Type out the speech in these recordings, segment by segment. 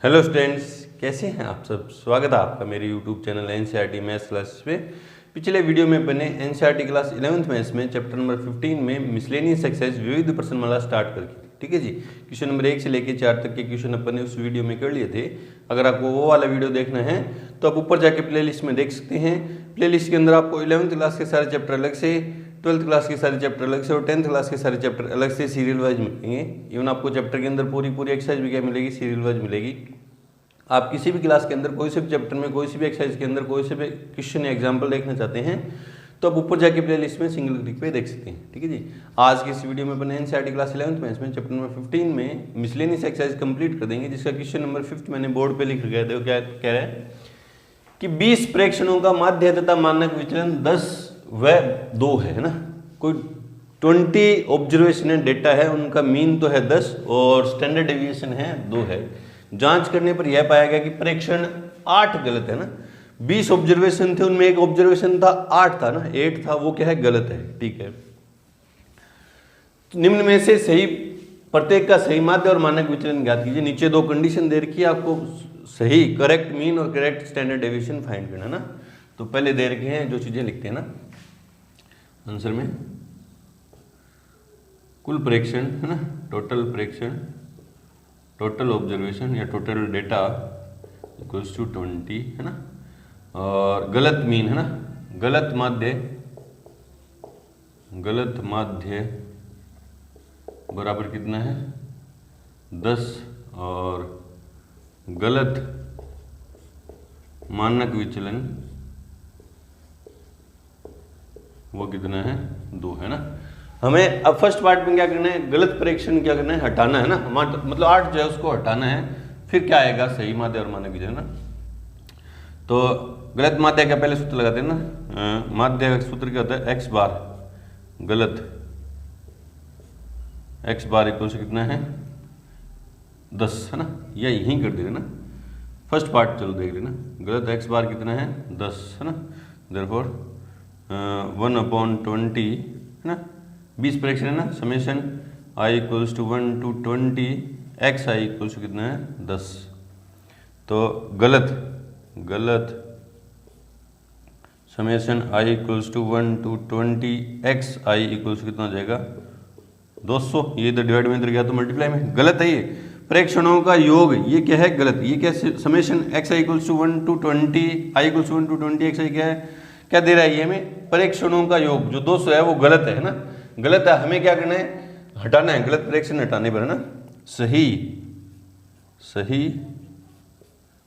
Hello students, कैसे हैं आप सब। स्वागत है आपका मेरे YouTube channel NCERT maths classes पे। पिछले वीडियो में बने एनसीईआरटी क्लास 11th मैथ्स में चैप्टर नंबर 15 में मिसलेनियस एक्सरसाइज विविध प्रश्नमाला स्टार्ट करके, ठीक है जी। क्वेश्चन नंबर 1 से लेकर 4 तक के क्वेश्चन अपन ने उस वीडियो में कर लिए थे। अगर आपको वो वाला वीडियो देखना है तो आप ऊपर जाके प्लेलिस्ट में देख सकते हैं। प्लेलिस्ट के अंदर आपको 11th क्लास के सारे चैप्टर अलग से, 12th क्लास के सारे चैप्टर अलग से और 10th क्लास के सारे चैप्टर अलग से सीरियल वाइज मिलेंगे। इवन आपको चैप्टर के अंदर पूरी एक्सरसाइज भी क्या मिलेगी, सीरियल वाइज मिलेगी। आप किसी भी क्लास के अंदर कोई से भी चैप्टर में, कोई सी भी एक्सरसाइज के अंदर कोई से भी क्वेश्चन या एग्जाम्पल देखना चाहते हैं तो आप ऊपर जाके प्लेलिस्ट में सिंगल क्लिक पे देख सकते हैं, ठीक है जी। आज की इस वीडियो में अपन एनसीईआरटी क्लास 11th मैथ्स में चैप्टर नंबर 15 में मिसलेनियस एक्सरसाइज कंप्लीट कर देंगे, जिसका क्वेश्चन नंबर 5 मैंने बोर्ड पे लिख गया था। क्या कह रहा है कि 20 प्रेक्षणों का माध्य तथा मानक विचलन 10 व 2 है ना। कोई 20 ऑब्जर्वेशन डेटा है, उनका मीन तो है 10 और स्टैंडर्ड डेविएशन है 2 है। जांच करने पर यह पाया गया कि प्रेक्षण 8 गलत है ना। 20 ऑब्जर्वेशन थे, उनमें एक ऑब्जर्वेशन था 8 था ना, 8 था, वो क्या है, गलत है, ठीक है। तो निम्न में से सही प्रत्येक का सही माध्य और मानक विचलन ज्ञात कीजिए। नीचे 2 कंडीशन दे रखी है, आपको सही करेक्ट मीन और करेक्ट स्टैंडर्ड डेविएशन फाइंड करना ना। तो पहले दे रखे हैं जो चीजें लिखते हैं ना आंसर में, कुल प्रेक्षण है ना, टोटल प्रेक्षण, टोटल ऑब्जर्वेशन या टोटल डेटा इक्वल्स टू 20 है ना, और गलत मीन है ना, गलत माध्य बराबर कितना है 10 और गलत मानक विचलन वो कितना है 2 है ना। हमें अब फर्स्ट पार्ट में क्या करना है, गलत प्रेक्षण क्या करना है, हटाना है ना। मतलब 8 जो है उसको हटाना है, फिर क्या आएगा सही माध्य और मानक विचलन ना। तो गलत माध्य का पहले सूत्र लगाते हैं ना, माध्य का सूत्र क्या होता है, x बार गलत x बार इक्वल से कितना है 10 है ना। या यहीं कर देना ना, फर्स्ट पार्ट चलो देख लेना। गलत x बार कितना है 10 है ना, देयरफॉर 1/20 है ना। 20 प्रेक्षण है ना, summation i equals to 1 to 20 x i equals to कितना है 10। तो गलत summation i equals to 1 to 20 x i equals to कितना हो जाएगा 200। ये इधर डिवाइड में इधर गया तो मल्टीप्लाई में, गलत है ये। प्रेक्षणों का योग ये क्या है, गलत। ये क्या summation x i equals to 1 to 20 i equals to 1 to 20 x i क्या है, क्या दे रहा है ये हमें, प्रेक्षणों का योग जो 200 है वो गलत है ना, गलत है। हमें क्या करना है, हटाना है, गलत प्रेक्षण हटाने पर है ना। सही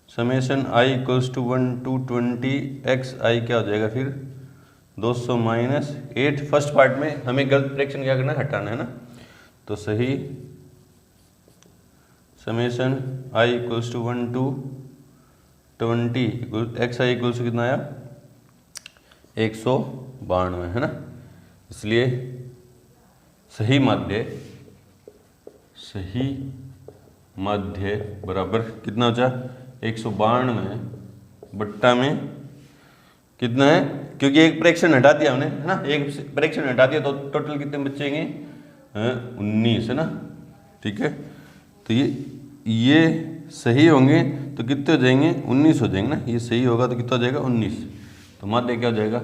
summation i equals to 1 to 20 x i क्या हो जाएगा फिर 200 माइनस 8। फर्स्ट पार्ट में हमें गलत प्रेक्षण क्या करना है, हटाना है ना। तो सही summation i equals to 1 to 20 x i equals to कितना आया 192 है ना। इसलिए सही माध्य बराबर कितना हो जाए 192 बट्टा में कितना है, क्योंकि एक प्रेक्षण हटा दिया हमने है ना, एक प्रेक्षण हटा दिया तो टोटल कितने बचेंगे 19 है ना, ठीक है। तो ये सही होंगे तो कितने हो जाएंगे 19 हो जाएंगे ना। ये सही होगा तो कितना हो जाएगा 19। तो माध्य क्या हो जाएगा,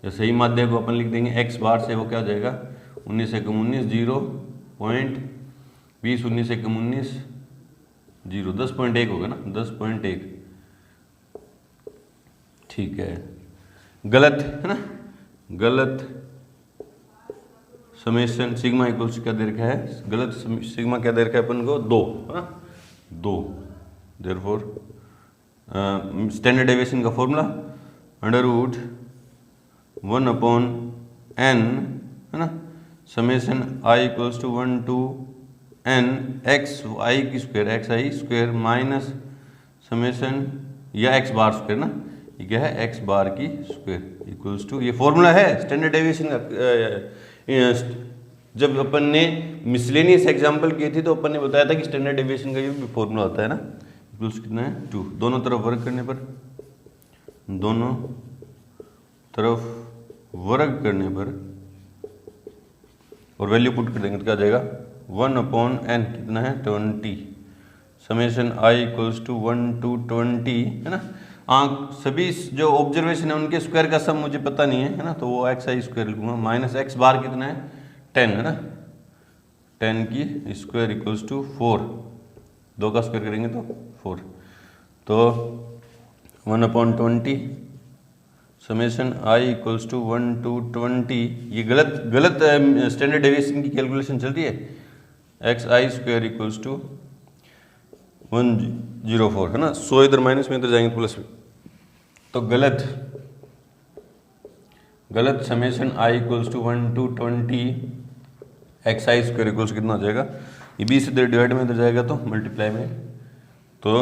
या सही माध्य को अपन लिख देंगे x बार से, वो क्या हो जाएगा 19 से कम 19 0.20, 19 से कम 19 0, 10.1 होगा ना, 10.1, ठीक है। गलत है ना, गलत समेशन सिग्मा इक्वल्स क्या दे रखा है, गलत सिग्मा क्या दे रखा है अपन को 2 है ना, 2। देयरफॉर स्टैंडर्ड डेविएशन का फॉर्मूला √ 1/n है ना, summation i equals to 1 to n x i की square x i square minus summation या x बार स्क्वायर ना, ये क्या है x बार की स्क्वायर इक्वल्स टू, ये फॉर्मूला है स्टैंडर्ड डेविएशन का। जब अपन ने मिसलेनियस एग्जाम्पल किए थे तो अपन ने बताया था कि स्टैंडर्ड डेविएशन का ये भी फॉर्मूला होता है ना, इक्वल्स कितना है 2। दोनों तरफ वर्क करने पर, दोनों तरफ वर्ग करने पर और वैल्यू पुट कर देंगे तो क्या आ जाएगा 1/n कितना है 20 summation I equals to 1 to 20 है ना। सभी जो ऑब्जर्वेशन है उनके स्क्वायर का सम मुझे पता नहीं है ना, तो वो एक्स आई स्क्वायर लिखूंगा। माइनस एक्स बार कितना है 10 है ना, 10 की स्क्वायर इक्वल्स टू 4, 2 का स्क्वायर करेंगे तो 4, तो 1/20 summation I equals to 1 to 20। ये गलत स्टैंडर्ड डेविएशन की कैलकुलेशन चल रही है। X I square equals to 104 है ना, 100 इधर माइनस में इधर जाएंगे प्लस में, तो गलत summation I equals to 1 to 20 x I square equals कितना हो जाएगा, ये 20 इधर डिवाइड में इधर जाएगा तो मल्टीप्लाई में, तो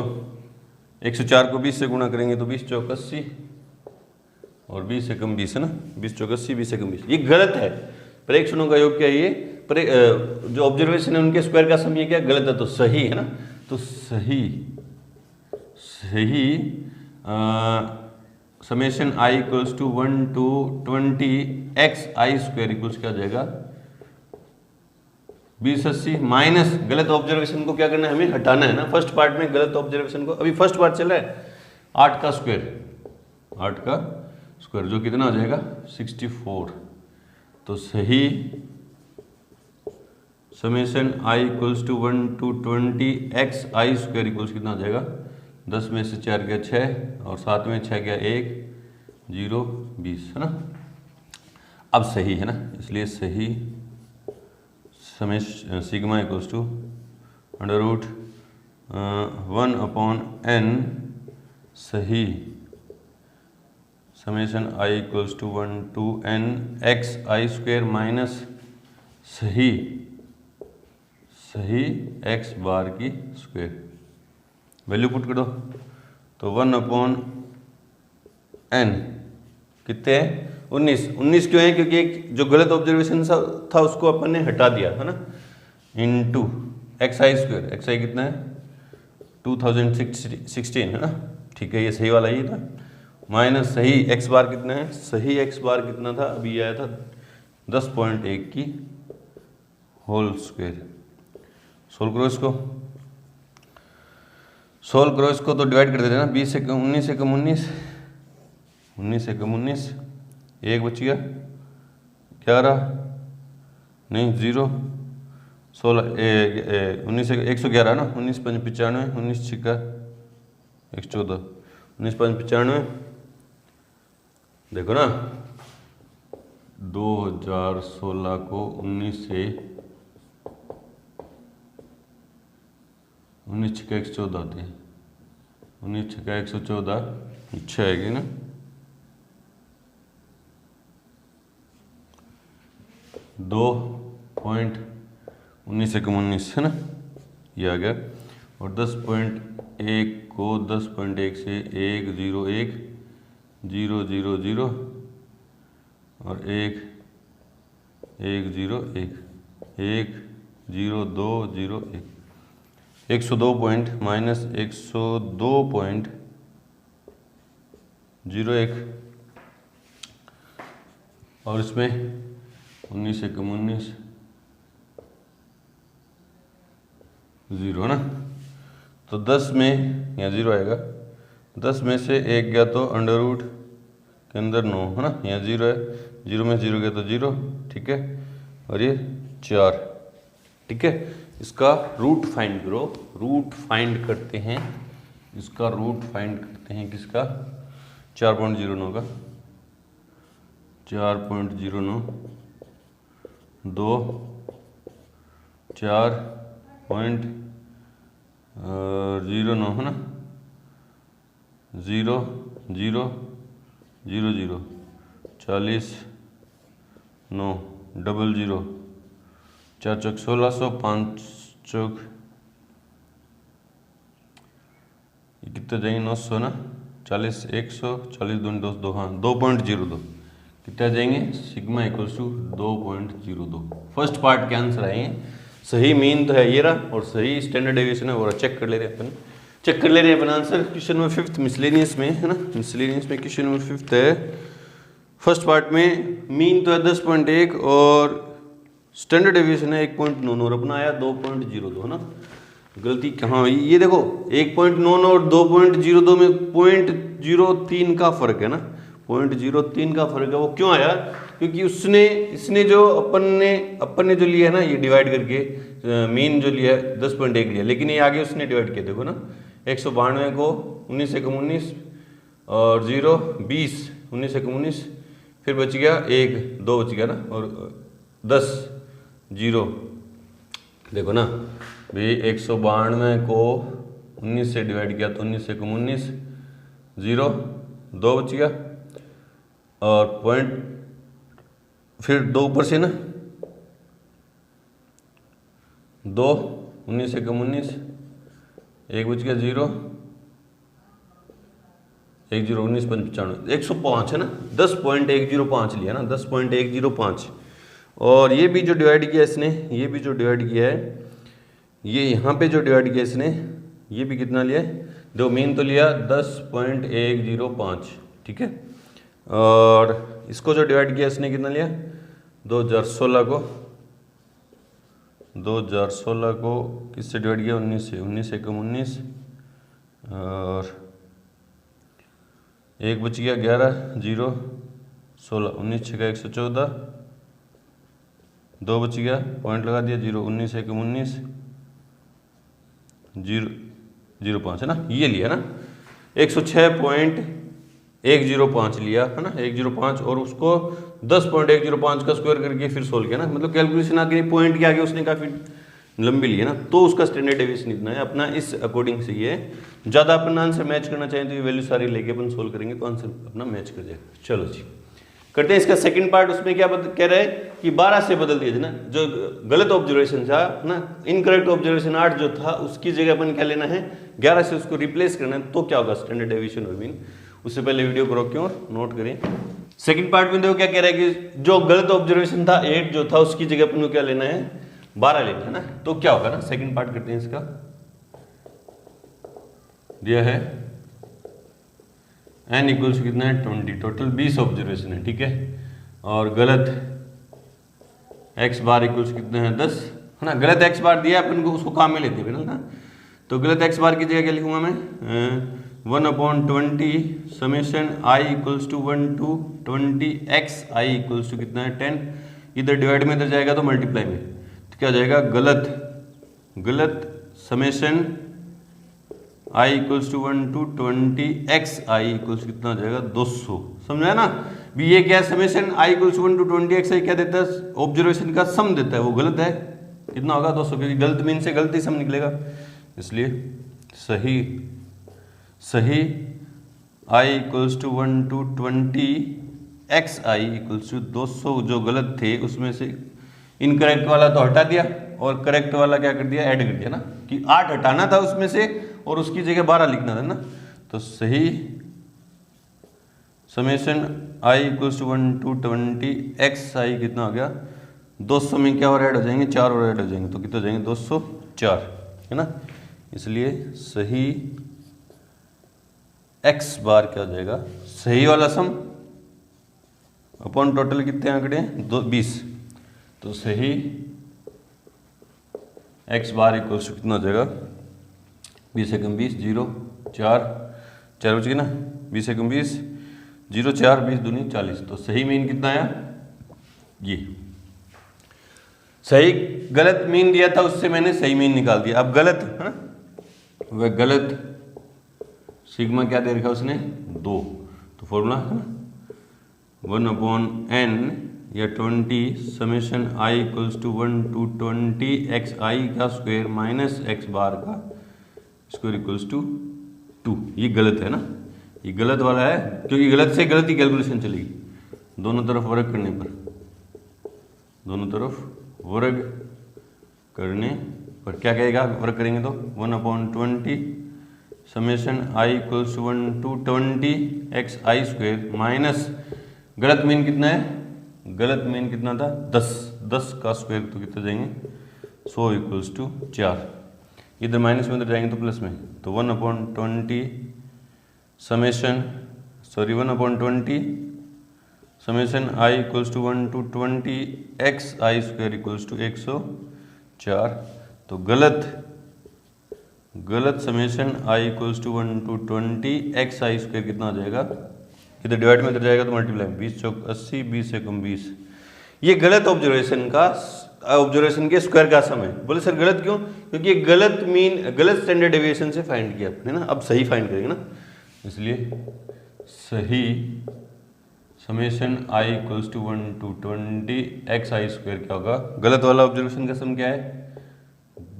104 को 20 से गुणा करेंगे तो 20 चौक 80 और 20 से कम 20 है ना, 20 चौक 80, 20 से कम 20। ये गलत है, प्रेक्षणों का योग क्या है, ये जो ऑब्जर्वेशन है उनके स्क्वायर का सम ये क्या गलत है, तो सही है ना। तो सही summation I equals to 1 to 20 x I square equals क्या हो जाएगा 2080 माइनस गलत ऑब्जर्वेशन को क्या करना है, हमें हटाना है ना। फर्स्ट पार्ट में गलत ऑब्जर्वेशन को, अभी फर्स्ट पार्ट चला है 8 का स्क्वायर जो कितना हो जाएगा 64, तो सही summation I equals to 1 to 20 x I square equals कितना हो जाएगा 10 में से 4 गया 6 और 7 में 6 गया 1, 0, 20 है ना। अब सही है ना, इसलिए सही summation sigma equals to √ 1/n सही summation I equals to 1 to n x I square minus सही एक्स बार की स्क्वायर, वैल्यू पुट कर दो तो 1/n कितने हैं 19 क्यों है, क्योंकि एक जो गलत ऑब्जर्वेशन था उसको अपन ने हटा दिया है ना, इनटू एक्स आई स्क्वायर, एक्स आई कितना है 2016 है ना, ठीक है, ये सही वाला ही था, माइनस सही एक्स बार कितना है, सही एक्स बार कितना था अभी आया था 10.1 की होल स्क्वायर। सोल्व करो इसको तो डिवाइड कर देते हैं ना, 20 से कम 19 से कम 19, 19 से कम 19, एक बच गया 11 नहीं 0, 16 19 से 111 ना, 19 5 95, 19 6 114, 19 5 95, देखो ना 2016 को 19 से 19 6 114 आते हैं, 19 6 114 इच्छा आएगी ना, दो पॉइंट 19 से कम 19 है ना, ये आ गया, और 10.1 को 10.1 से 1 0 1 0 0 0 और 1 1 0 1 1 0 2 0 1 102 पॉइंट माइनस 102.01 और इसमें 19 से कम 19 0 ना, तो 10 में यहाँ 0 आएगा, 10 में से 1 गया तो अंडर रूट के अंदर 9 है ना, यहाँ 0 है, 0 में 0 गया तो 0, ठीक है, और ये 4, ठीक है। इसका रूट फाइंड करो, रूट फाइंड करते हैं, इसका रूट फाइंड करते हैं किसका 4.09 का, 4.09 2 4.09 है ना, 0 0 0 0 40 9 00 4 चौक 1600 5 चौक ये कितने जाएंगे 900 ना, 40 100 40 2 2 हाँ 2.02 कितना जाएंगे sigma equals to 2.02। First part के आंसर आएंगे, सही मीन तो है ये रहा और सही स्टैंडर्ड डेविएशन है वो चेक कर ले रहे हैं अपन, चेक कर ले रहे हैं अपन आंसर। क्वेश्चन नंबर 5 मिसलेनियस में है ना, मिसलेनियस में क्वेश्चन नंबर 5 है, फर्स्ट पार्ट में मीन तो है 10.1 और स्टैंडर्ड डेविएशन है 1.99 और अपना आया 2.02 है ना। गलती कहाँ हुई, ये देखो 1.99 और 2.02 में 0.03 का फर्क है ना, 0.03 का फर्क है। वो क्यों आया? क्योंकि इसने जो अपन ने जो लिया है ना, ये डिवाइड करके मीन जो लिया है 10.1 लिया, लेकिन ये आगे उसने डिवाइड किया, देखो ना 192 को 19 से कम 19 और 0 20, 19 से कम 19, फिर बच गया 1 2 बच गया ना, और 10 0, देखो ना भाई 192 को 19 से डिवाइड किया तो 19 से कम 19, 0 2 बच गया, और पॉइंट फिर 2 ऊपर से ना 2, 19 से कम 19, 1 बच गया 0 1 0 19 95 105 है ना, 10.105 लिया ना, 10.105। और ये भी जो डिवाइड किया इसने, ये भी जो डिवाइड किया है, ये यहाँ पे जो डिवाइड किया इसने, ये भी कितना लिया है, दो मीन तो लिया 10.105, ठीक है। और इसको जो डिवाइड किया इसने कितना लिया, 2016 को किससे डिवाइड किया, 19 से कम 19, और 1 बच गया 11 0 16, 19 छः 114, 2 बच गया, पॉइंट लगा दिया 0, 19 से कम 19 0.05 है ना, ये लिया ना 106.105 लिया है ना, 105, और उसको 10.105 का स्क्वायर करके फिर सोल्व किया ना, मतलब कैलकुलेशन आगे पॉइंट के आगे उसने काफ़ी लंबी ली है ना, तो उसका स्टैंडर्ड डेविएशन इतना है अपना, इस अकॉर्डिंग से ये ज़्यादा अपन आंसर मैच करना चाहें तो ये वैल्यू सारी लेके अपन सोल्व करेंगे तो आंसर अपना मैच कर जाएगा। चलो जी करते हैं इसका सेकंड पार्ट। उसमें क्या कह रहे हैं कि 12 से बदल दिया ना, जो गलत ऑब्जर्वेशन था ना, इनकरेक्ट ऑब्जर्वेशन 8 जो था उसकी जगह अपन क्या लेना है 11 से उसको रिप्लेस करना है, तो क्या होगा स्टैंडर्ड डेविएशन और मीन। उससे पहले वीडियो को रोकें और नोट करें। सेकंड पार्ट में देखो क्या कह रहा है कि जो गलत ऑब्जर्वेशन था 8 जो था उसकी जगह अपन को क्या लेना है 12 लेना है ना, तो क्या होगा ना, सेकंड पार्ट करते हैं इसका। दिया है n इक्वल्स कितना है 20, टोटल 20 ऑब्जर्वेशन है, ठीक है। और गलत x बार इक्वल्स कितना है 10 है ना, गलत x बार दिया अपन को, उसको काम में लेते हैं ना, तो गलत x बार की जगह क्या लिखूंगा मैं 1/20 summation i equals to 1 to 20 x i equals to कितना है 10, इधर डिवाइड में इधर जाएगा तो मल्टीप्लाई में, तो क्या हो जाएगा गलत summation i equals to 1 to 20 x i equals कितना हो जाएगा 200, समझा ना भी। ये क्या summation i equals to 1 to 20 x i क्या देता है, ऑब्जर्वेशन का सम देता है, वो गलत है, कितना होगा 200, क्योंकि गलत मीन से गलत ही सम निकलेगा, इसलिए सही i equals to 1 to 20 x i equals to 200 जो गलत थे उसमें से इनकरेक्ट वाला तो हटा दिया और करेक्ट वाला क्या कर दिया ऐड कर दिया ना, कि 8 हटाना था उसमें से और उसकी जगह 12 लिखना था ना, तो सही summation i equals to 1 to 20 x i कितना हो गया 200 में क्या और ऐड हो जाएंगे 4 और ऐड हो जाएंगे, तो कितना हो जाएंगे 204 है ना, इसलिए सही x बार क्या हो जाएगा सही वाला सम अपॉन टोटल कितने आंकड़े हैं 20, तो सही x बार इक्वल्स टू कितना हो जाएगा 20 से कम 20 0 4 बच गए ना, 20 से कम 20 0 4 20 दूनी 40, तो सही मीन कितना आया, ये सही गलत मीन दिया था उससे मैंने सही मीन निकाल दिया। अब गलत है ना, वह गलत सिग्मा क्या दे रखा उसने 2, तो फॉर्मूला है ना 1/n या 20 summation i equals to 1 to 20 x i का स्क्वायर माइनस x बार का स्क्वायर इक्वल्स टू 2। ये गलत है ना, ये गलत वाला है, क्योंकि गलत से गलत ही कैलकुलेशन चलेगी, दोनों तरफ वर्ग करने पर, दोनों तरफ वर्ग करने पर क्या कहेगा, वर्ग करेंगे तो 1/20 summation i equals to 1 to 20 x i square minus गलत मीन कितना है, गलत मीन कितना था 10 का स्क्वायर, तो कितना जाएंगे 100 इक्वल्स टू 4, इधर माइनस में उधर जाएंगे तो प्लस में, तो 1/20 summation 1/20 summation i equals to 1 to 20 x i square equals to 104, तो गलत गलत summation I equals to 1 to 20 x I square कितना हो जाएगा, इधर डिवाइड में इधर जाएगा तो मल्टीप्लाई, 20 चौक 80, 20 एकम 20। ये गलत ऑब्जर्वेशन के स्क्वायर का सम है। बोले सर गलत क्यों? क्योंकि ये गलत स्टैंडर्ड डेविएशन से फाइंड किया आपने ना, अब सही फाइंड करेंगे ना, इसलिए सही summation I equals to 1 to 20 x I square क्या होगा, गलत वाला ऑब्जर्वेशन का सम क्या है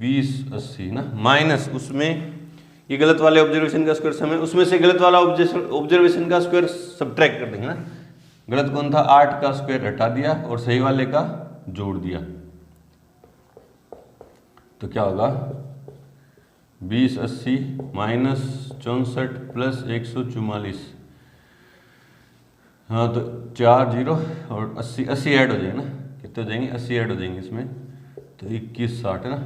20 80 ना, माइनस उसमें ये गलत वाले ऑब्जर्वेशन का स्क्वायर सम है, उसमें से गलत वाला ऑब्जर्वेशन का स्क्वायर सब्ट्रैक्ट कर देंगे ना। गलत कौन था, 8 का स्क्वायर हटा दिया और सही वाले का जोड़ दिया, तो क्या होगा 20 80 माइनस 64 प्लस 144। हाँ तो 4 0 और 80 ऐड हो जाएंगे ना, कितने हो जाएंगे 80 ऐड हो जाएंगे इसमें, तो 21 60 है ना।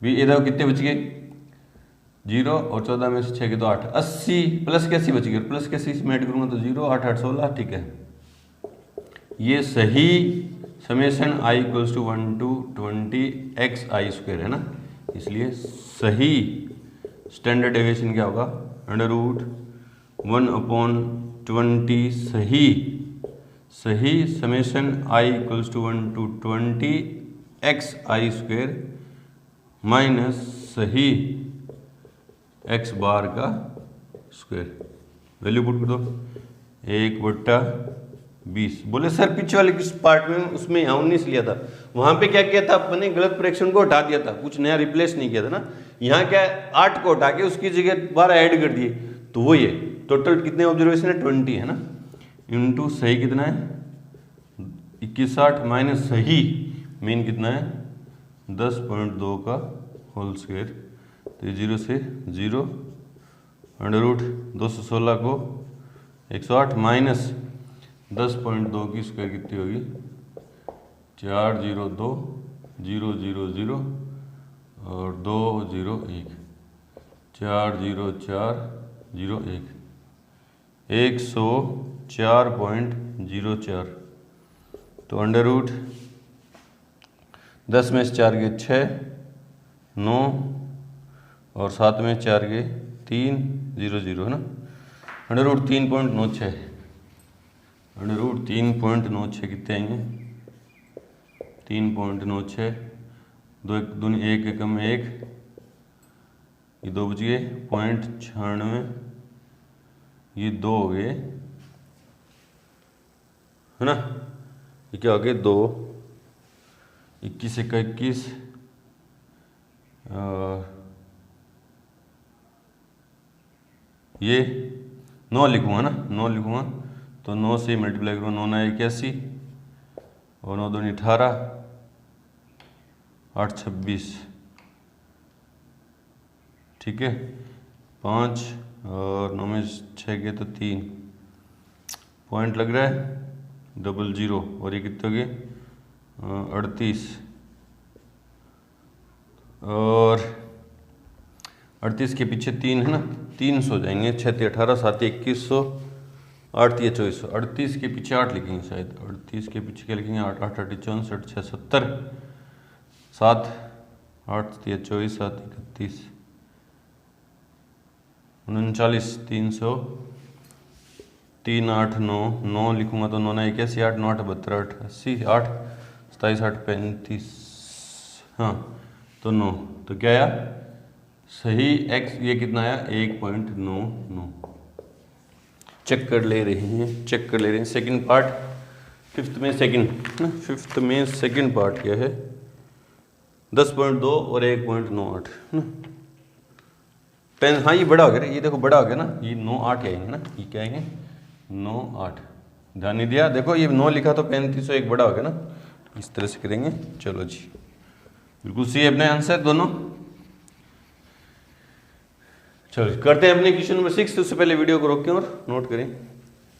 भी इधर कितने बच गए 0 और 14 में से 6 के तो 8, 80 प्लस के 80 बच गए, प्लस के 80 इसमें ऐड करूँगा तो 0 8 8 16, ठीक है। ये सही summation I equals to 1 to 20 x I square है ना, इसलिए सही स्टैंडर्ड डेविएशन क्या होगा √1/20 सही summation I equals to 1 to 20 x I square minus सही एक्स बार का स्क्वायर, वैल्यू पुट कर दो 1/20। बोले सर पीछे वाले किस पार्ट में, उसमें यहाँ 19 लिया था, वहां पे क्या किया था अपने, गलत फ्रैक्शन को हटा दिया था, कुछ नया रिप्लेस नहीं किया था ना। यहाँ क्या 8 को हटा के उसकी जगह 12 ऐड कर दिए, तो वो ये टोटल कितने ऑब्जर्वेशन है 20 है ना, इनटू सही कितना है 21 60 माइनस सही मेन कितना है 10.2 का होल स्क्वायर, तो 0 से 0 √216 को 108 माइनस 10.2 की स्क्वायर कितनी होगी 402 000 और 201 40401 104.04, तो √10 में से 4 के 6 9 और 7 में 4 के 3 0 0 है ना, √3.96 √3.96 कितने आएंगे 3.96, 2 दूनी 1 एकम 1, ये 2 बच गए 0.96, ये 2 हो गए है ना, ये क्या हो गए 2, 21 1 21, ये 9 लिखूँगा ना, 9 लिखूँगा तो 9 से मल्टीप्लाई करूँ, 9 9 81 और 9 2 18 8 26, ठीक है 5 और 9 में 6 के तो 3 पॉइंट लग रहा है 00 और ये कितने हो गए 38 और 38 के पीछे 3 है ना, 300 जाएंगे, 6 18 7 2100 8 2400, 38 के पीछे 8 लिखेंगे शायद, 38 के पीछे क्या लिखेंगे 8 8 8 64 6 70 7 8 24 7 31 39 300 3 8 9 9 लिखूंगा तो 9 81 8 9 8 72 8 80 8 27 8 35, हाँ तो 9, तो क्या आया सही x ये कितना आया 1.99। चेक कर ले रहे हैं सेकंड पार्ट, फिफ्थ में सेकंड पार्ट क्या है 10.2 और 1.98 ना, हाँ ये बड़ा हो गया, ये देखो बड़ा हो गया ना, ये 9 8 आएंगे ना, ये क्या आएंगे 9 8, ध्यान नहीं दिया, देखो ये 9 लिखा तो 35 एक बड़ा हो गया ना, इस तरह से करेंगे। चलो जी बिल्कुल सही अपने आंसर दोनों। चलो करते हैं अपने क्वेश्चन नंबर 6, उससे पहले वीडियो को रोकें और नोट करें।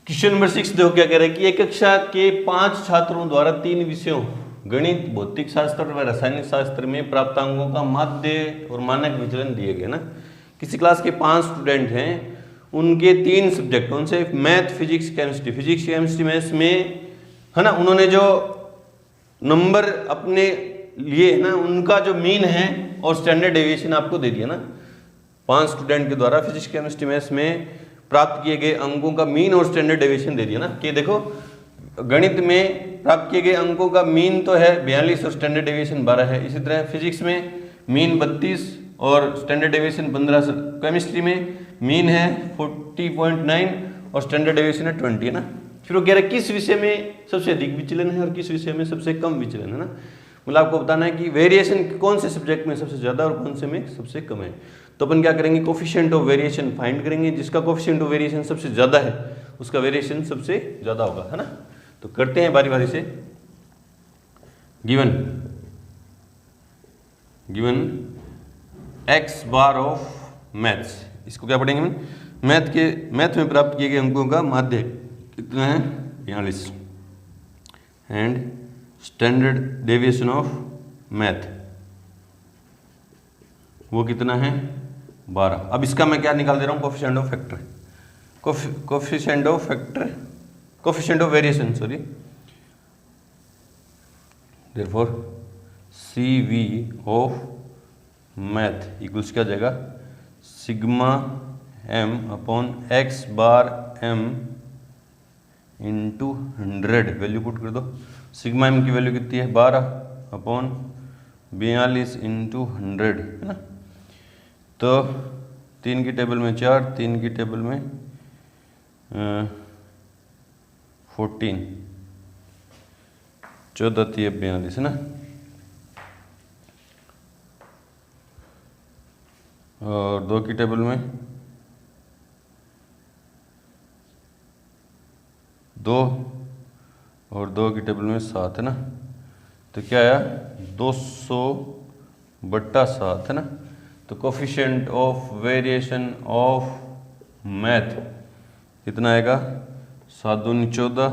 क्वेश्चन नंबर 6 देखो क्या कह रहा है कि एक कक्षा के 5 छात्रों द्वारा 3 विषयों गणित, भौतिक शास्त्र व रासायनिक शास्त्र में प्राप्त अंकों का माध्य और मानक विचलन दिए गए ना। किसी क्लास के 5 स्टूडेंट हैं, उनके 3 सब्जेक्ट कौन से मैथ फिजिक्स केमिस्ट्री मैथ्स में है ना, उन्होंने जो नंबर अपने लिए है ना, उनका जो मीन है और स्टैंडर्ड डेविएशन आपको दे दिया ना। 5 स्टूडेंट के द्वारा फिजिक्स केमिस्ट्री मैथ्स में प्राप्त किए गए अंकों का मीन और स्टैंडर्ड डेविएशन दे दिया ना कि देखो गणित में प्राप्त किए गए अंकों का मीन तो है 42 और स्टैंडर्ड डेविएशन 12 है। इसी तरह फिजिक्स में मीन 32 और स्टैंडर्ड डेविएशन 15। केमिस्ट्री में मीन है 40.9 और स्टैंडर्ड डेविएशन है 20 है ना। फिर वो कह रहा है किस विषय में सबसे अधिक विचलन है और किस विषय में सबसे कम विचलन है ना। मतलब आपको बताना है कि वेरिएशन कौन से सब्जेक्ट में सबसे ज़्यादा और कौन से में सबसे कम है। तो अपन क्या करेंगे, कोफिशिएंट ऑफ वेरिएशन फाइंड करेंगे। जिसका कोफिशिएंट ऑफ वेरिएशन सबसे ज़्यादा है उसका वेरिएशन सबसे ज़्यादा होगा, है ना। तो करते हैं बारी बारी से। Given x bar of maths, इसको क्या पढ़ेंगे मैथ में प्राप्त किए गए अंकों का माध्य कितना है 42 and standard deviation of math वो कितना है 12। अब इसका मैं क्या निकाल दे रहा हूँ, coefficient of factor, coefficient of variation sorry. Therefore CV of math equals क्या जाएगा सिग्मा m अपॉन x बार m इंटू 100। वैल्यू पुट कर दो। सिग्मा m की वैल्यू कितनी है 12 अपॉन 42 इंटू 100 है ना। तो 3 की टेबल में 4, 3 की टेबल में 14, 14 थी 42 है ना। और 2 की टेबल में 2 और 2 की टेबल में 7 है ना। तो क्या आया 200/7 है ना। तो coefficient of variation of math कितना आएगा 7 दूनी 14,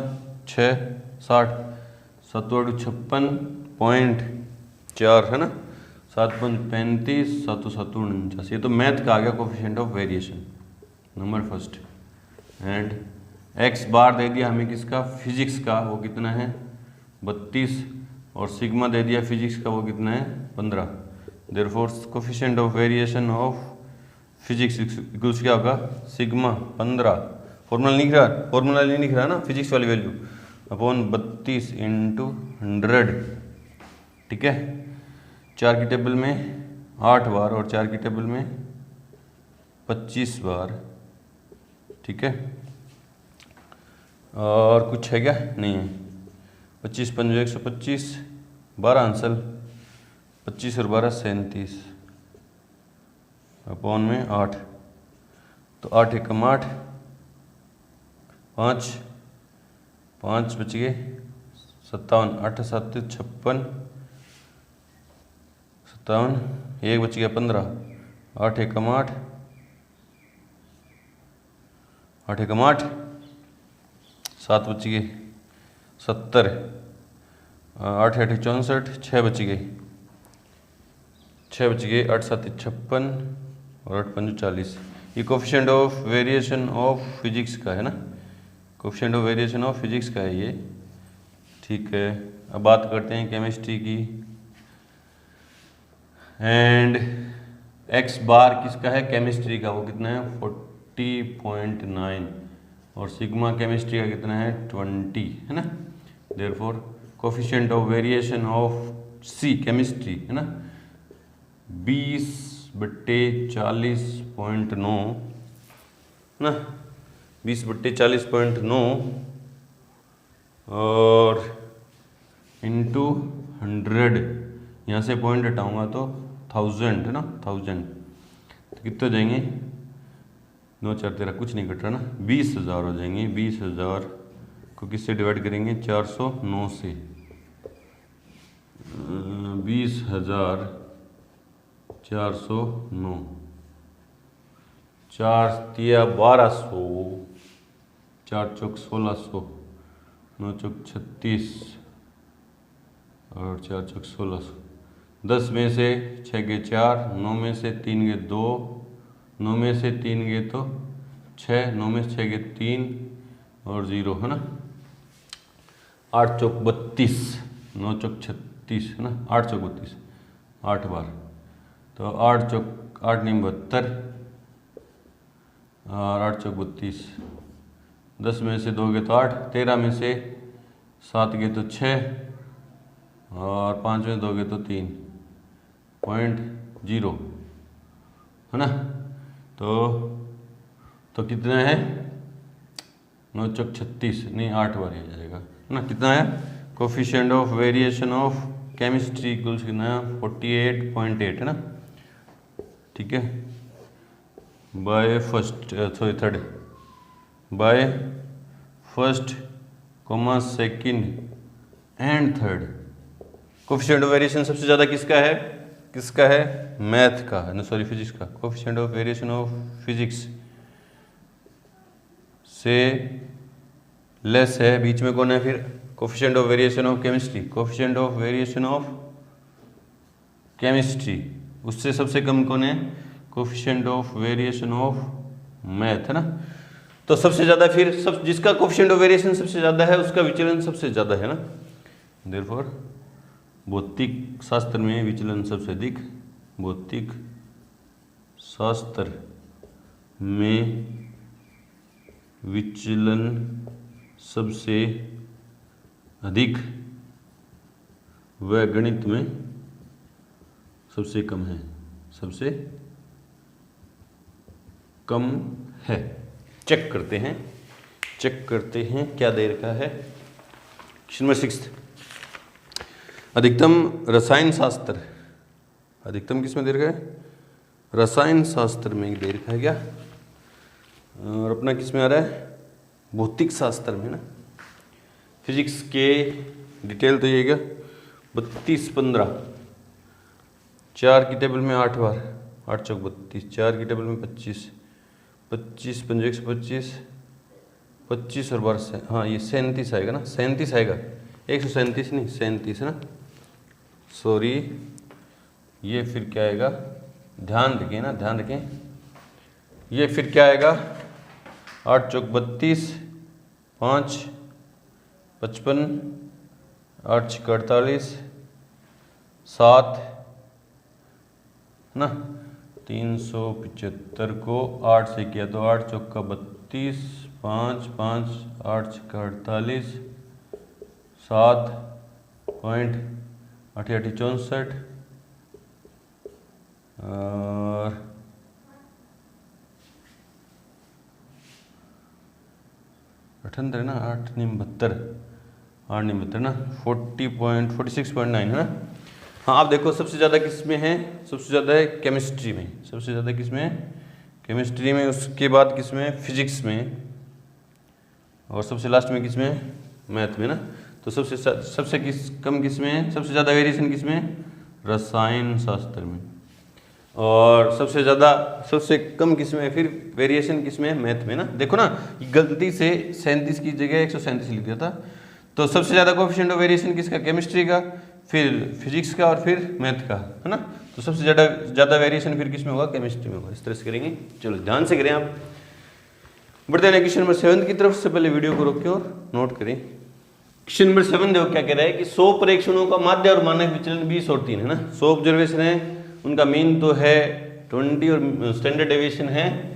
6 60, 7 56.4 है ना। 7 5 35, 7 7 49। ये तो मैथ का आ गया coefficient of variation number first. And X bar दे दिया हमें किसका फिजिक्स का, वो कितना है 32 और सिग्मा दे दिया फिजिक्स का वो कितना है 15। Therefore coefficient of variation of physics equals क्या होगा सिग्मा 15, फॉर्मूला नहीं लिख रहा ना फिजिक्स वाली वैल्यू, अपॉन 32 इंटू 100। ठीक है। 4 की टेबल में 8 बार और 4 की टेबल में 25 बार। ठीक है। और कुछ है क्या, नहीं है। 25 5 125, 12 आंसर 25 और 12 37 अपॉन में 8। तो 8 एकम 8, 5 5 बच गए 57, 8 7 56, 57, 1 बच गया 15, 8 एकम 8, 8 एकम 8, 7 बच गए 70, 8 8 64, 6 बच गए 8 7 56 और 8 5 40। ये coefficient of variation of physics का है ना, coefficient of variation of physics का है ये। ठीक है। अब बात करते हैं केमिस्ट्री की। एंड एक्स बार किसका है केमिस्ट्री का, वो कितना है 40.9 और सिग्मा केमिस्ट्री का कितना है 20 है ना। Therefore coefficient of variation of C chemistry है ना 20/40.9 ना, 20/40.9 और इंटू 100। यहाँ से पॉइंट हटाऊंगा तो 1000 है ना, 1000। तो कितने हो जाएंगे 9 4 13 कुछ नहीं कट रहा ना, 20,000 हो जाएंगे। 20,000 को किससे डिवाइड करेंगे 409 से। 20,409, 4 तिया 1200, 4 चौक 1600, 9 चौक 36 और 4 चौक 1600। 10 में से 6 गए 4, 9 में से 3 गए 2, 9 में से 3 गए तो 6, 9 में से 6 गए 3 और 0 है ना। 8 चौक 32, 9 चौक 36 है ना, 8 चौक 32, 8 बार। तो 8 चौक 8 नहीं 72, और 8 चौक 32, 10 में से 2 गए तो 8, 13 में से 7 गए तो 6 और 5 में 2 गए तो 3.0 है ना। तो कितना है, 9 चौक 36, नहीं 8 बार आ जाएगा है ना। कितना है coefficient of variation of chemistry equals कितना है 48.8 है ना। ठीक है, by third by first comma second and third. Coefficient of variation सबसे ज़्यादा किसका है मैथ का है ना, सॉरी फिजिक्स का। Coefficient of variation of physics से लेस है, बीच में कौन है फिर coefficient of variation of chemistry. Coefficient of variation of chemistry उससे सबसे कम कौन है coefficient of variation of math है ना। तो सबसे ज़्यादा फिर जिसका कोफिशिएंट ऑफ वेरिएशन सबसे ज़्यादा है उसका विचलन सबसे ज़्यादा है ना। देयरफॉर भौतिक शास्त्र में विचलन सबसे अधिक, भौतिक शास्त्र में विचलन सबसे अधिक व गणित में सबसे कम है, सबसे कम है। चेक करते हैं क्या दे रखा है। क्वेश्चन नंबर 6, अधिकतम रसायन शास्त्र, अधिकतम किस में दे रखा है रसायन शास्त्र में दे रखा है क्या, और अपना किस में आ रहा है भौतिक शास्त्र में ना। फिजिक्स के डिटेल तो ये क्या 32 15, 4 की टेबल में 8 बार, 8 चौक 32, 4 की टेबल में 25, 25 पंजे 125, 25 और बार से हाँ ये 37 आएगा ना, 37 आएगा, 137 नहीं 37 है ना, सॉरी। ये फिर क्या आएगा, ध्यान रखें, ये फिर क्या आएगा 8 चौक 32, 5 55, 8 छक्के 48, 7 ना, 375 को 8 से किया तो 8 चौका 32, 5 5 8 छक्का 48, 7.8864 और 78 ना, 8 9 72, 8 9 72 ना, 46.9 है ना। हाँ आप देखो सबसे ज़्यादा किस में है, सबसे ज़्यादा है केमिस्ट्री में, सबसे ज़्यादा किस में है केमिस्ट्री में, उसके बाद किस में फिजिक्स में, और सबसे लास्ट में किस में मैथ में ना। तो सबसे कम किस में है, सबसे ज़्यादा वेरिएशन किस में रसायन शास्त्र में, और सबसे कम किस में फिर वेरिएशन किस में मैथ में ना। देखो ना गलती से 37 की जगह 137 लिख दिया था। तो सबसे ज़्यादा कोएफिशिएंट ऑफ वेरिएशन किसका केमिस्ट्री का, फिर फिजिक्स का और फिर मैथ का है ना। तो सबसे ज़्यादा वेरिएशन फिर किस में होगा केमिस्ट्री में होगा। इस तरह से करेंगे, चलो ध्यान से करें आप। बढ़ते हैं क्वेश्चन नंबर 7 की तरफ। से पहले वीडियो को रोकें और नोट करें। क्वेश्चन नंबर 7 देखो क्या कह रहा है कि 100 परीक्षणों का माध्य और मानक विचलन 20 और 3 है ना। 100 ऑब्जर्वेशन है, उनका मीन तो है 20 और स्टैंडर्ड डेविएशन है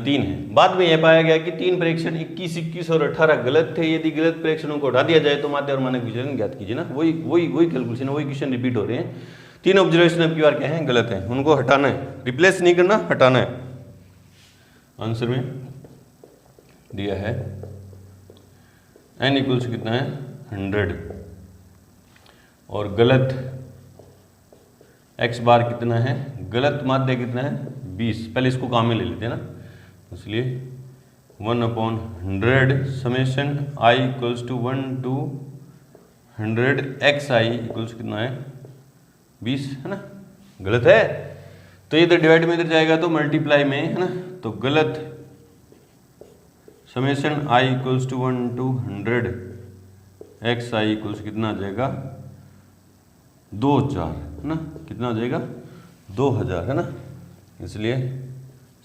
3 है। बाद में यह पाया गया कि 3 परीक्षण 21, 21 और 18 गलत थे। यदि गलत परीक्षणों को हटा दिया जाए तो माध्य और मानक विचलन ज्ञात कीजिए ना। वही कैलकुलेशन, वही क्वेश्चन रिपीट हो रहे हैं। 3 ऑब्जर्वेशन अब की बार क्या है गलत है, उनको हटाना है, रिप्लेस नहीं करना, हटाना है। आंसर में दिया है n इक्वल्स कितना है 100 और गलत x बार कितना है, गलत माध्य कितना है 20। पहले इसको काम में ले लेते हैं ना, इसलिए 1/100 summation i equals to 1 to 100 xi equals कितना है 20 है ना। गलत है तो ये इधर डिवाइड में इधर जाएगा तो मल्टीप्लाई में है ना। तो गलत summation i equals to 1 to 100 xi equals कितना आ जाएगा 2000 है ना। कितना आ जाएगा 2000 है ना। इसलिए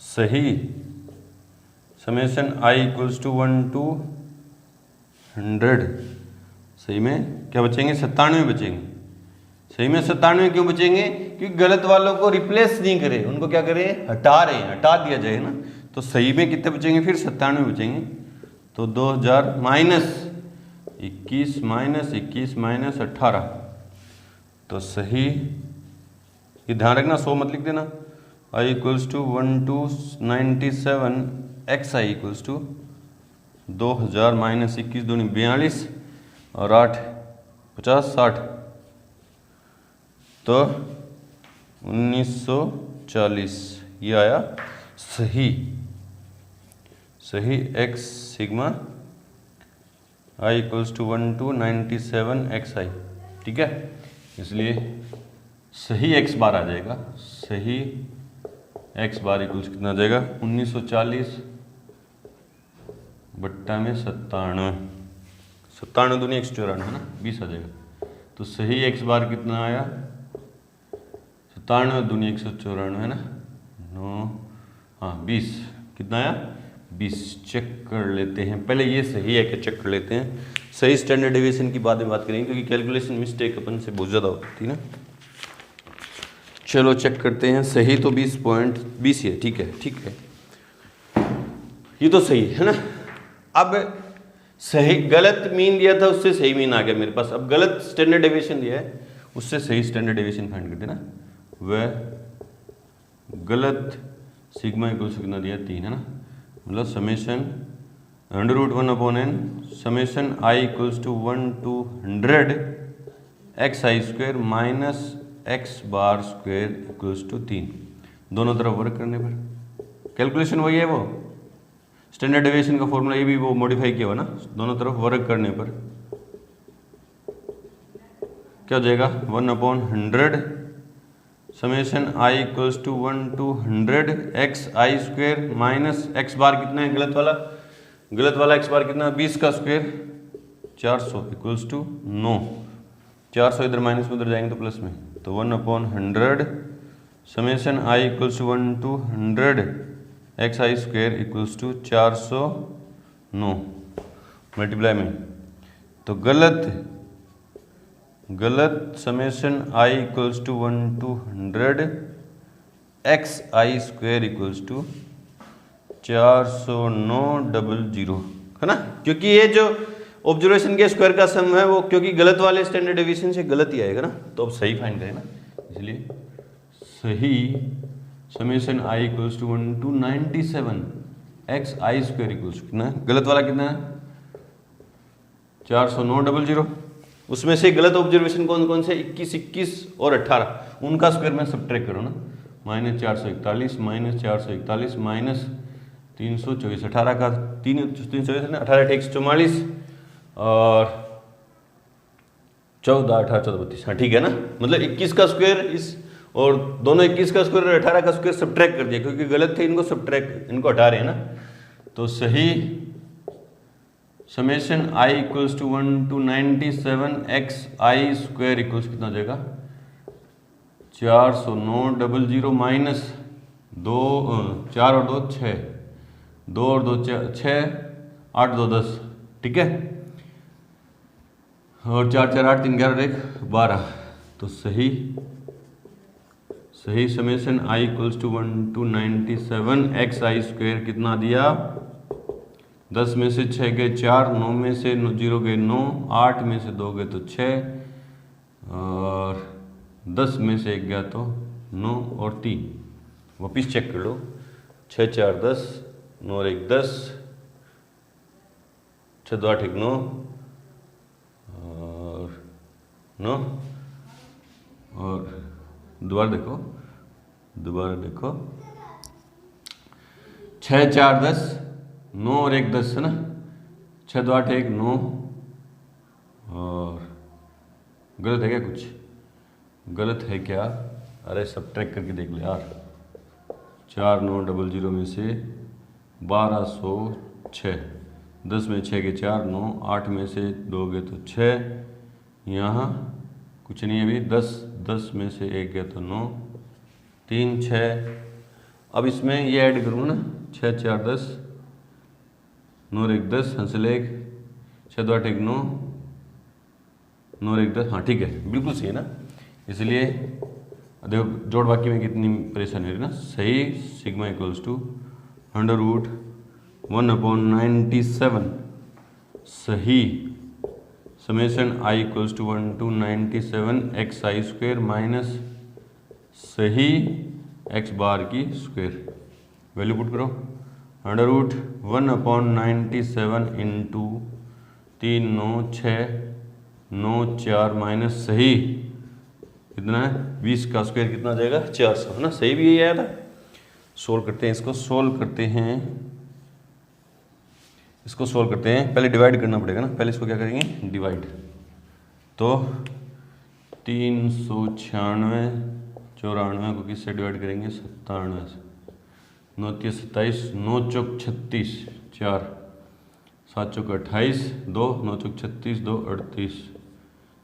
सही summation i equals to 1 to 100 सही में क्या बचेंगे 97 बचेंगे। सही में 97 क्यों बचेंगे, क्योंकि गलत वालों को रिप्लेस नहीं करे, उनको क्या करें हटा रहे हैं, हटा दिया जाए ना। तो सही में कितने बचेंगे फिर 97 बचेंगे। तो 2000 माइनस 21 माइनस 18, तो सही, ये ध्यान रखना 100 मत लिख देना। I equals to 1297 x i equals to 2000 minus 21 दूनी 42 और 8 50 60, तो 1940 ये आया सही। सही X sigma I equals to 1297 x I, ठीक है। इसलिए सही एक्स बार आ जाएगा, सही एक्स बार इक्वल्स कितना आ जाएगा 1940 बट्टा में 97, 97 दूनी 194 है ना, 20 आ जाएगा। तो सही एक्स बार कितना आया 97 दूनी 194 है ना, 9 हाँ 20, कितना आया 20। चेक कर लेते हैं, पहले ये सही है कि चेक कर लेते हैं। सही स्टैंडर्ड डेविएशन की बाद में बात करेंगे, क्योंकि कैलकुलेशन मिस्टेक अपन से बहुत ज़्यादा होती है ना। चलो चेक करते हैं, सही तो 20.20 है, ठीक है ठीक है, ये तो सही है ना। अब सही गलत मीन दिया था, उससे सही मीन आ गया मेरे पास। अब गलत स्टैंडर्ड डेविएशन दिया है, उससे सही स्टैंडर्ड डेविएशन फाइंड कर देना। वह गलत सिग्मा इक्वल से कितना दिया 3 है ना, मतलब summation √1/n summation I equals to 1 to 100 x I square minus x bar square equals to 3। दोनों तरफ वर्क करने पर कैलकुलेशन वही है, वो स्टैंडर्ड डेविएशन का फॉर्मूला ये भी वो मॉडिफाई किया हुआ ना। दोनों तरफ वर्क करने पर क्या हो जाएगा 1/100 summation I equals to 1 to 100 x I square minus x bar कितना है गलत वाला एक्स बार कितना 20 का स्क्वायर 400 इक्वल्स टू 9। 400 इधर माइनस में उधर जाएंगे तो प्लस में, तो 1/100 summation I equals to 1 to 100 x I square equals to 409 multiply में। तो गलत summation I equals to 1 to 100 x I square equals to 409,000 है ना, क्योंकि ये जो ऑब्जर्वेशन के स्क्वायर का सम है वो क्योंकि गलत वाले स्टैंडर्ड डेविएशन से गलत ही आएगा ना, तो अब सही फाइंड करें ना। इसलिए सही summation I equals to 1 to 97 x I square equals कितना, गलत वाला कितना है 409,000। उसमें से गलत ऑब्जर्वेशन कौन कौन से 21 21 और 18, उनका स्क्वायर में सब्ट्रैक्ट करो ना, -441 -441 माइनस 324, 18 का 324 ना, 18 × 144 और 14 18 14 32, हाँ ठीक है ना। मतलब 21 का स्क्वायर इस और दोनों 21 का स्क्वायर और 18 का स्क्वायर सब्ट्रैक्ट कर दिया, क्योंकि गलत थे इनको सब्ट्रैक्ट, इनको हटा रहे हैं ना। तो सही summation I equals to 1 to 97 x I square equals कितना हो जाएगा 409,000 माइनस 2 4 और 2 6 2 और 2 6 8 2 10, ठीक है, और 4 4 8 3 11 1 12। तो सही summation I equals to 1 to 97 x I square कितना दिया 10 में से 6 गए 4, 9 में से 0 गए 9, 8 में से 2 गए तो 6 और 10 में से 1 गया तो 9 और 3। वापिस चेक कर लो, 6 4 10, 9 और 1 10, 6 2 8 1 9 और 9 और दोबारा देखो 6 4 10, 9 और 1 10 है ना, 6 2 8 1 9 और गलत है क्या, कुछ गलत है क्या, अरे सब ट्रैक करके देख ले यार। 4,900 में से 1206, 10 में 6 के 4 9, 8 में से 2 गए तो 6, यहाँ कुछ नहीं है अभी, 10 में से 1 गया तो 9 3 6। अब इसमें ये ऐड करूँ ना, 6 4 10, 9 और 1 10, हंसल 1, 6 2 8 1 9, 9 और 1 10, हाँ ठीक है, बिल्कुल सही है ना। इसलिए देखो जोड़ बाकी में कितनी परेशानी हो रही है ना। सही सिग्मा इक्वल्स टू √1/97 सही summation i equals to 1 to 97 xi² minus सही x बार की स्क्वायर। वैल्यू पुट करो, √1/97 इंटू 3 9 6 9 4 माइनस सही कितना है 20 का स्क्वायर कितना आ जाएगा 400, है ना। सही भी यही आया था। सोल्व करते हैं इसको, सोल्व करते हैं इसको, सोल्व करते हैं। पहले डिवाइड करना पड़ेगा ना, पहले इसको क्या करेंगे डिवाइड। तो 396 94 को किससे डिवाइड करेंगे 97 से। 9 3 27 9 चौक 36 4 7 चौक 28 2 9 चौक 36 2 38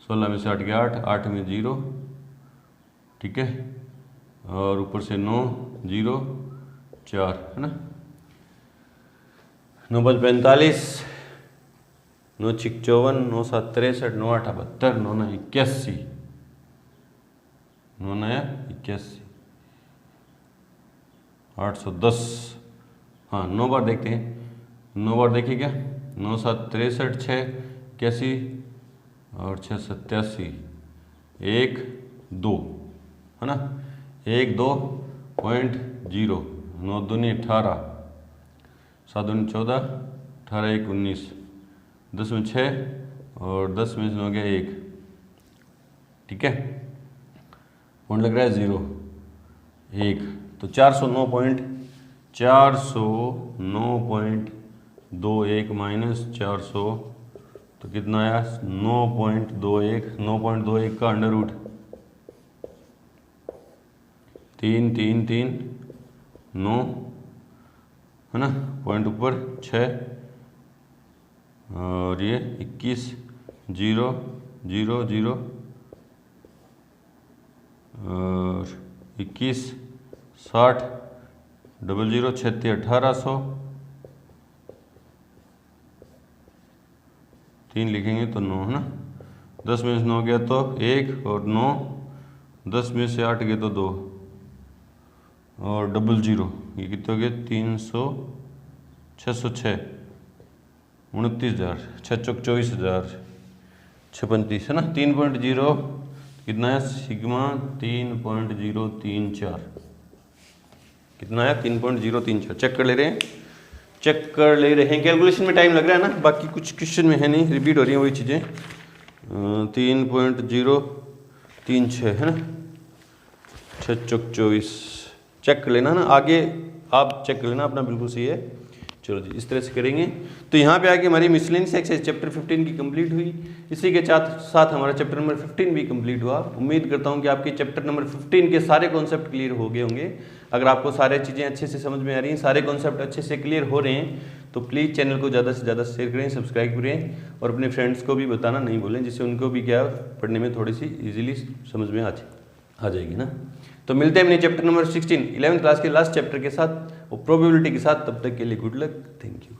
16 में से 8 गया 8 8 में 0, ठीक है, और ऊपर से 9 0 4, है ना। 9 5 45 9 6 54 9 7 63 9 8 72 9 9 81 9 9 81 810। हाँ 9 बार देखते हैं, 9 बार देखिए क्या, 9 7 63 6 81 और 6 87 1 2, है ना। 1 2.0 9 दूनी 18 7 दूनी 14 18 1 19 10 में 6 और 10 में से हो गया 1, ठीक है। पॉइंट लग रहा है 0 1, तो 409.21 माइनस 400 तो कितना आया 9.21 9.21 का अंडर रूट 3 3 3 9, है ना। पॉइंट ऊपर 6 और ये 21 0 0 0 और 21 60 00 36 1800 3 लिखेंगे तो 9, है ना। 10 में से 9 गया तो 1 और 9, 10 में से 8 गए तो 2 और 00 ये कितने हो गए 300 606 29,000 6 चौक 24,000 36, है ना। 3.0 कितना है सिग्मा 3.034 कितना है 3.034। चेक कर ले रहे हैं, चेक कर ले रहे हैं। कैलकुलेशन में टाइम लग रहा है ना, बाकी कुछ क्वेश्चन में है नहीं, रिपीट हो रही हैं वही चीज़ें। 3.036 है ना, 6 चौक 24। चेक कर लेना ना, आगे आप चेक कर लेना अपना, बिल्कुल सही है। चलो जी इस तरह से करेंगे। तो यहाँ पे आके हमारी मिसलेनियस एक्सरसाइज चैप्टर 15 की कंप्लीट हुई। इसी के साथ हमारा चैप्टर नंबर 15 भी कंप्लीट हुआ। उम्मीद करता हूँ कि आपके चैप्टर नंबर 15 के सारे कॉन्सेप्ट क्लियर हो गए होंगे। अगर आपको सारे चीज़ें अच्छे से समझ में आ रही हैं, सारे कॉन्सेप्ट अच्छे से क्लियर हो रहे हैं, तो प्लीज़ चैनल को ज़्यादा से ज़्यादा शेयर करें, सब्सक्राइब करें और अपने फ्रेंड्स को भी बताना नहीं भूलें, जिससे उनको भी क्या पढ़ने में थोड़ी सी ईजिली समझ में आ जाएगी ना। तो मिलते हैं अपने चैप्टर नंबर 16 11th क्लास के लास्ट चैप्टर के साथ और प्रोबेबिलिटी के साथ। तब तक के लिए गुड लक, थैंक यू।